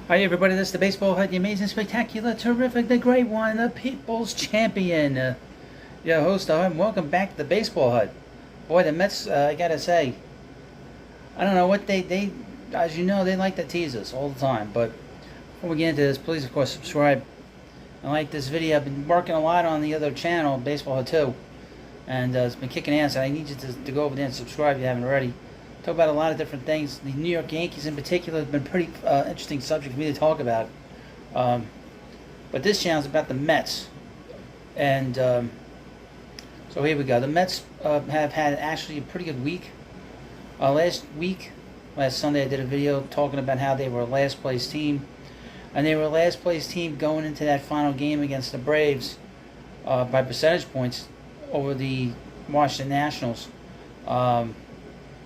Hi everybody, this is the Baseball Hut, the amazing, spectacular, terrific, the great one, the People's Champion. Your host, and welcome back to the Baseball Hut. Boy, the Mets, I gotta say, I don't know what they, as you know, they like to tease us all the time. But before we get into this, please, of course, subscribe and like this video. I've been working a lot on the other channel, Baseball Hut 2, and it's been kicking ass. And I need you to go over there and subscribe if you haven't already. Talk about a lot of different things. The New York Yankees in particular has been a pretty interesting subject for me to talk about. But this channel is about the Mets. And so here we go. The Mets have had actually a pretty good week. Last Sunday, I did a video talking about how they were a last place team. And they were a last place team going into that final game against the Braves by percentage points over the Washington Nationals.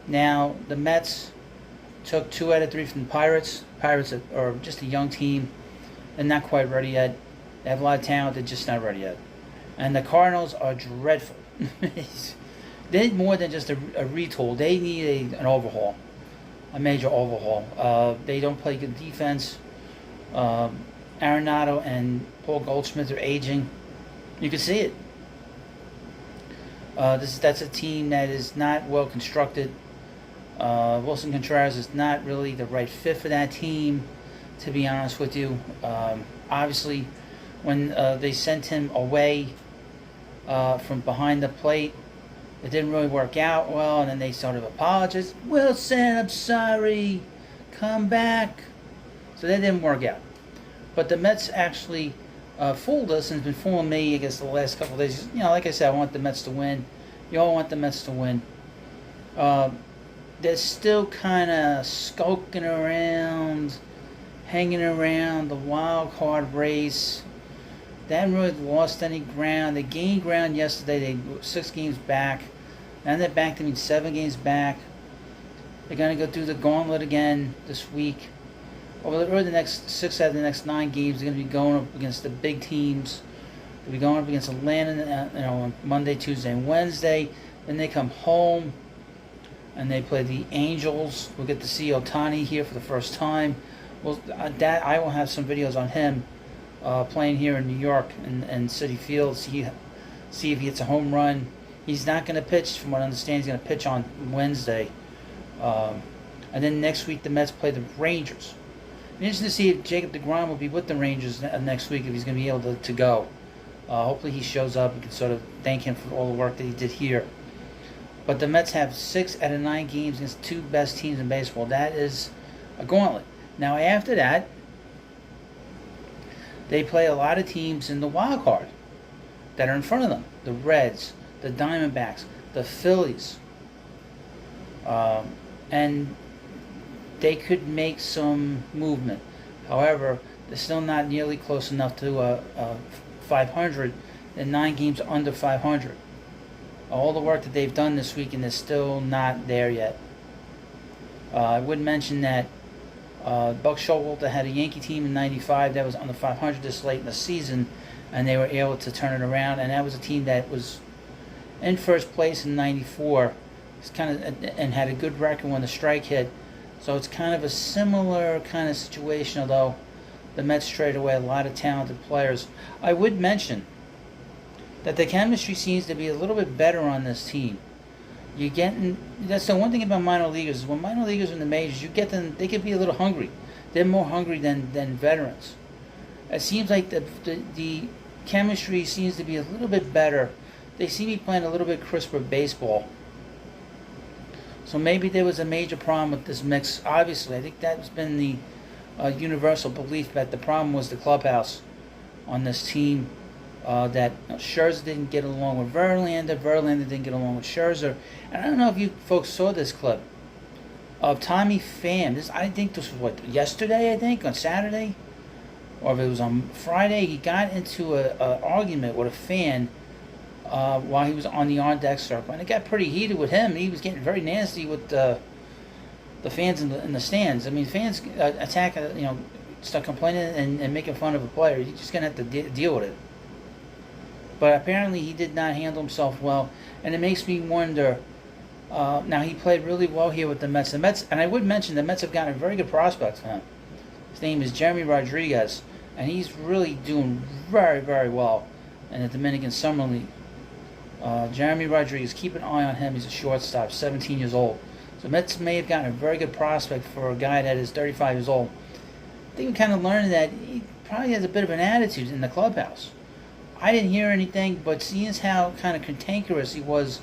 Now, the Mets took 2 out of 3 from the Pirates. Pirates are just a young team. They're not quite ready yet. They have a lot of talent. They're just not ready yet. And the Cardinals are dreadful. They need more than just a retool. They need an overhaul, a major overhaul. They don't play good defense. Arenado and Paul Goldschmidt are aging. You can see it. That's a team that is not well constructed. Wilson Contreras is not really the right fit for that team, to be honest with you. Obviously, when they sent him away from behind the plate, it didn't really work out well, and then they sort of apologized. Wilson, I'm sorry, come back. So that didn't work out. But the Mets actually fooled us and has been fooling me, I guess, the last couple of days. You know, like I said, I want the Mets to win. You all want the Mets to win. They're still kind of skulking around, hanging around the wild card race. They haven't really lost any ground. They gained ground yesterday. They were 6 games back. Now they're back to 7 games back. They're going to go through the gauntlet again this week. Over the next 6 out of the next 9 games, they're going to be going up against the big teams. They'll be going up against Atlanta, on Monday, Tuesday, and Wednesday. Then they come home and they play the Angels. We'll get to see Ohtani here for the first time. Well, I will have some videos on him playing here in New York and Citi Field. See if he hits a home run. He's not going to pitch, from what I understand. He's going to pitch on Wednesday. And then next week the Mets play the Rangers. Interesting to see if Jacob deGrom will be with the Rangers next week, if he's going to be able to go. Hopefully he shows up. We can sort of thank him for all the work that he did here. But the Mets have 6 out of 9 games against 2 best teams in baseball. That is a gauntlet. Now after that, they play a lot of teams in the wild card that are in front of them. The Reds, the Diamondbacks, the Phillies. And they could make some movement. However, they're still not nearly close enough to 500. And 9 games under 500. All the work that they've done this week, and they're still not there yet. I would mention that Buck Showalter had a Yankee team in '95 that was under 500 this late in the season, and they were able to turn it around. And that was a team that was in first place in '94. It's and had a good record when the strike hit. So it's kind of a similar kind of situation, although the Mets traded away a lot of talented players. I would mention that the chemistry seems to be a little bit better on this team. That's the one thing about minor leaguers, is when minor leaguers are in the majors, you get them, they can be a little hungry. They're more hungry than veterans. It seems like the chemistry seems to be a little bit better. They seem to be playing a little bit crisper baseball. So maybe there was a major problem with this mix. Obviously, I think that's been the universal belief, that the problem was the clubhouse on this team. That Scherzer didn't get along with Verlander. Verlander didn't get along with Scherzer. And I don't know if you folks saw this clip of Tommy Pham. I think this was yesterday, I think, on Saturday, or if it was on Friday. He got into an argument with a fan while he was on the on-deck circle, and it got pretty heated with him. He was getting very nasty with the fans in the stands. I mean, fans attack, start complaining and making fun of a player. You're just gonna have to deal with it. But apparently he did not handle himself well, and it makes me wonder. Now he played really well here with the Mets. And I would mention the Mets have gotten very good prospects for him. His name is Jeremy Rodriguez, and he's really doing very, very well in the Dominican Summer League. Jeremy Rodriguez, keep an eye on him. He's a shortstop, 17 years old. So Mets may have gotten a very good prospect for a guy that is 35 years old. I think we kind of learned that he probably has a bit of an attitude in the clubhouse. I didn't hear anything, but seeing as how kind of cantankerous he was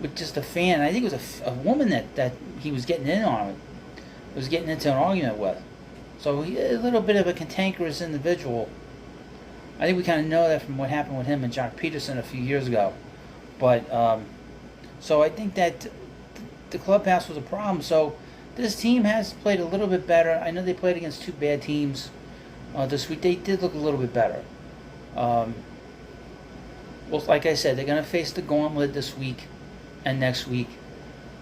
with just a fan, I think it was a woman that he was getting in on, was getting into an argument with. So a little bit of a cantankerous individual. I think we kind of know that from what happened with him and Jock Peterson a few years ago. But so I think that the clubhouse was a problem. So this team has played a little bit better. I know they played against two bad teams this week. They did look a little bit better. Well, like I said, they're going to face the gauntlet this week and next week,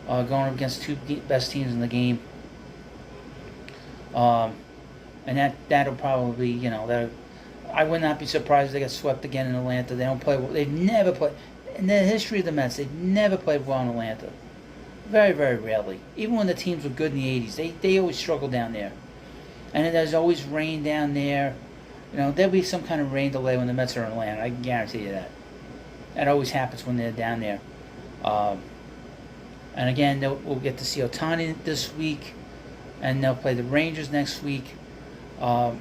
going up against two best teams in the game. And that'll probably, that I would not be surprised if they get swept again in Atlanta. They don't play well. They've never played in the history of the Mets. They've never played well in Atlanta. Very, very rarely. Even when the teams were good in the 80s, they always struggle down there. And there's always rain down there. There'll be some kind of rain delay when the Mets are in Atlanta. I can guarantee you that. That always happens when they're down there. And again, we'll get to see Ohtani this week. And they'll play the Rangers next week. And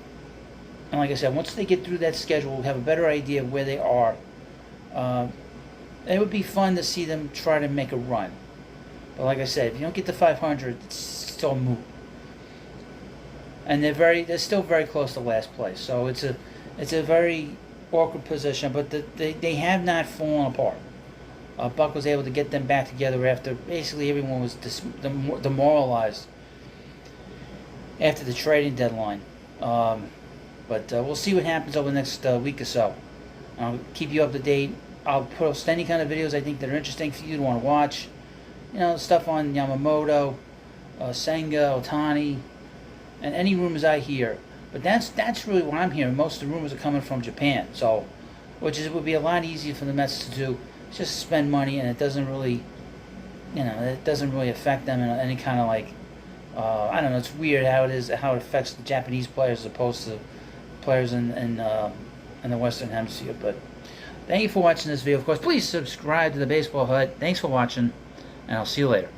like I said, once they get through that schedule, we'll have a better idea of where they are. It would be fun to see them try to make a run. But like I said, if you don't get to 500, it's still moot. And they're still very close to last place. So it's a very awkward position, but they have not fallen apart. Buck was able to get them back together after basically everyone was demoralized after the trading deadline. But we'll see what happens over the next week or so. I'll keep you up to date. I'll post any kind of videos I think that are interesting for you to want to watch. Stuff on Yamamoto, Senga, Ohtani, and any rumors I hear. But that's really what I'm hearing. Most of the rumors are coming from Japan. So, would be a lot easier for the Mets to do. Just spend money, and it doesn't really, affect them in any kind of like. I don't know. It's weird how it affects the Japanese players as opposed to players in the Western Hemisphere. But thank you for watching this video. Of course, please subscribe to the Baseball Hut. Thanks for watching, and I'll see you later.